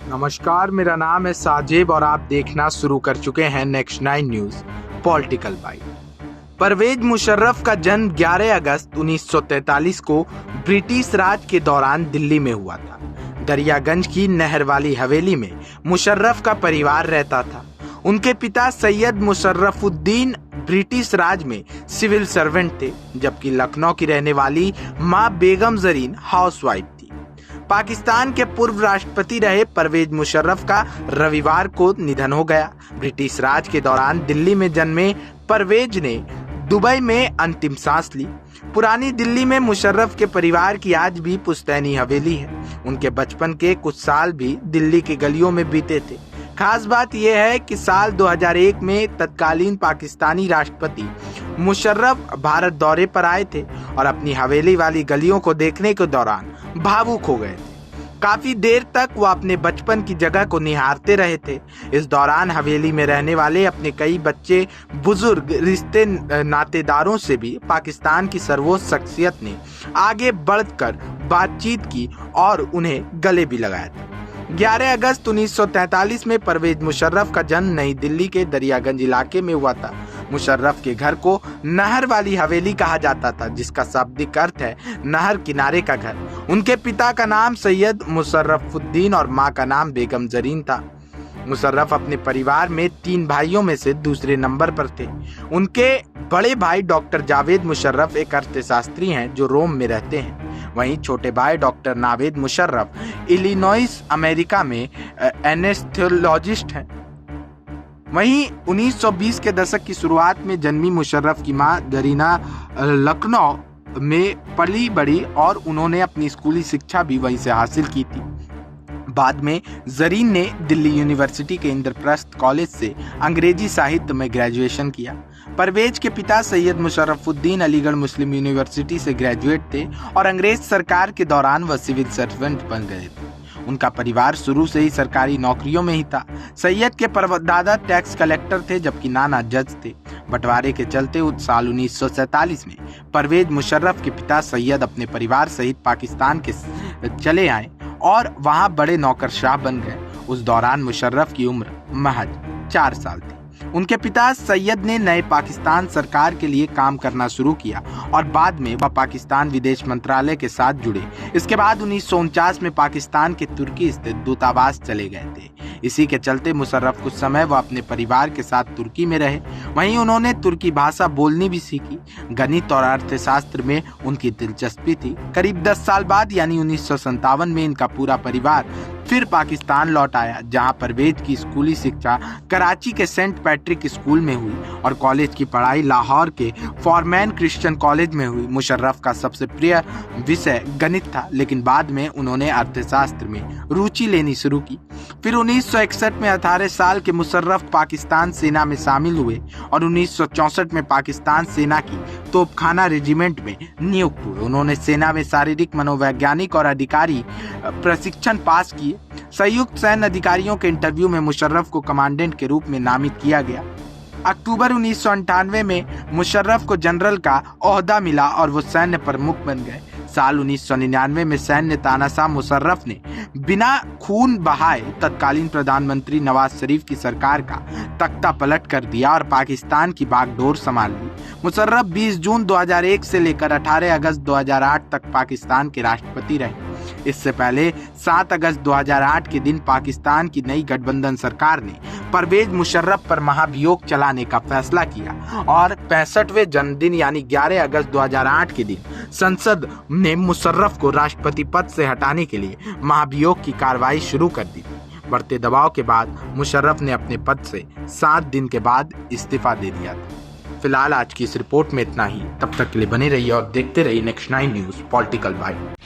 नमस्कार, मेरा नाम है साजिब और आप देखना शुरू कर चुके हैं next 9 news political byte. Pervez Musharraf का जन्म 11 अगस्त 1943 को ब्रिटिश राज के दौरान दिल्ली में हुआ था। दरियागंज की नहर वाली हवेली में मुशर्रफ का परिवार रहता था। उनके पिता सैयद मुशर्रफुद्दीन ब्रिटिश राज में सिविल सर्वेंट थे, जबकि लखनऊ की रहने वाली मां बेगम जरीन हाउसवाइफ थी। पाकिस्तान के पूर्व राष्ट्रपति रहे परवेज मुशर्रफ का रविवार को निधन हो गया। ब्रिटिश राज के दौरान दिल्ली में जन्मे परवेज ने दुबई में अंतिम सांस ली। पुरानी दिल्ली में मुशर्रफ के परिवार की आज भी पुश्तैनी हवेली है। उनके बचपन के कुछ साल भी दिल्ली की गलियों में बीते थे। खास बात यह है कि साल 2001 में तत्कालीन पाकिस्तानी राष्ट्रपति मुशर्रफ भारत दौरे पर आए थे और अपनी हवेली वाली गलियों को देखने के दौरान भावुक हो गए थे। काफी देर तक वो अपने बचपन की जगह को निहारते रहे थे। इस दौरान हवेली में रहने वाले अपने कई बच्चे, बुजुर्ग, रिश्ते नातेदारों से भी पाकिस्तान की सर्वोच्च शख्सियत ने आगे बढ़कर बातचीत की और उन्हें गले भी लगाया था। 11 अगस्त 1943 में परवेज मुशर्रफ का जन्म नई दिल्ली के दरियागंज इलाके में हुआ था। मुशर्रफ के घर को नहर वाली हवेली कहा जाता था, जिसका शाब्दिक अर्थ है नहर किनारे का घर। उनके पिता का नाम सैयद मुशर्रफुद्दीन और मां का नाम बेगम जरीन था। मुशर्रफ अपने परिवार में 3 भाइयों में से दूसरे नंबर पर थे। उनके बड़े भाई डॉक्टर जावेद मुशर्रफ एक अर्थशास्त्री हैं जो रोम में रहते हैं। वहीं छोटे भाई doctor Naved Musharraf Illinois America में एनेस्थेसियोलॉजिस्ट हैं। वहीं 1920 के दशक की शुरुआत में जन्मी मुशर्रफ की मां जरीना लखनऊ में पली बड़ी और उन्होंने अपनी स्कूली शिक्षा भी वहीं से हासिल की थी। बाद में जरीन ने दिल्ली यूनिवर्सिटी के इंद्रप्रस्थ कॉलेज से अंग्रेजी साहित्य में ग्रेजुएशन किया। परवेज के पिता सैयद मुशर्रफुद्दीन अलीगढ़ मुस्लिम यूनिवर्सिटी से ग्रेजुएट थे और अंग्रेज सरकार के दौरान वह सिविल सर्वेंट बन गए थे। उनका परिवार शुरू से ही सरकारी नौकरियों में ही था। सैयद के परदादा टैक्स कलेक्टर थे, जबकि नाना जज थे। बंटवारे के चलते साल 1947 में परवेज मुशर्रफ के पिता सैयद अपने परिवार सहित पाकिस्तान के चले आए और वहां बड़े नौकरशाह बन गए। उस दौरान मुशर्रफ की उम्र महज 4 साल थी। उनके पिता सैयद ने नए पाकिस्तान सरकार के लिए काम करना शुरू किया और बाद में वह पाकिस्तान विदेश मंत्रालय के साथ जुड़े। इसके बाद 1949 में पाकिस्तान के तुर्की स्थित दूतावास चले गए थे। इसी के चलते मुशर्रफ कुछ समय वह अपने परिवार के साथ तुर्की में रहे। वहीं उन्होंने तुर्की भाषा बोलनी भी सीखी। गणित और अर्थशास्त्र में उनकी दिलचस्पी थी। करीब 10 साल बाद यानी 1957 में इनका पूरा परिवार फिर पाकिस्तान लौट आया, जहां परवेज की स्कूली शिक्षा कराची के सेंट पैट्रिक स्कूल में हुई और कॉलेज की पढ़ाई लाहौर के फॉरमैन क्रिश्चियन कॉलेज में हुई। मुशर्रफ का सबसे प्रिय विषय गणित था, लेकिन बाद में उन्होंने अर्थशास्त्र में रुचि लेनी शुरू की। फिर 1961 में 18 साल के मुशर्रफ पाकिस्तान सेना में शामिल हुए और 1964 में पाकिस्तान सेना की तोपखाना रेजिमेंट में नियुक्त हुए। उन्होंने सेना में शारीरिक, मनोवैज्ञानिक और अधिकारी प्रशिक्षण पास किए। संयुक्त सैन्य अधिकारियों के इंटरव्यू में मुशर्रफ को कमांडेंट के रूप में नामित किया गया। अक्टूबर 1998 में मुशर्रफ को जनरल का ओहदा मिला और वो सैन्य प्रमुख बन गए। साल 1999 में सैन्य तानाशाह मुशर्रफ ने बिना खून बहाए तत्कालीन प्रधानमंत्री नवाज शरीफ की सरकार का तख्ता पलट कर दिया और पाकिस्तान की बागडोर संभाल ली। मुशर्रफ 20 जून 2001 से लेकर 18 अगस्त 2008 तक पाकिस्तान के राष्ट्रपति रहे। इससे पहले 7 अगस्त 2008 के दिन पाकिस्तान की नई गठबंधन सरकार ने परवेज मुशर्रफ पर महाभियोग चलाने का फैसला किया और 65वें जन्मदिन यानी 11 अगस्त 2008 के दिन संसद ने मुशर्रफ को राष्ट्रपति पद से हटाने के लिए महाभियोग की कार्रवाई शुरू कर दी। बढ़ते दबाव के बाद मुशर्रफ ने अपने पद से 7 दिन के बाद इस्तीफा दे दिया था। फिलहाल आज की इस रिपोर्ट में इतना ही। तब तक के लिए बने रहिए और देखते रहिए नेक्स्ट 9 न्यूज पॉलिटिकल बाइट।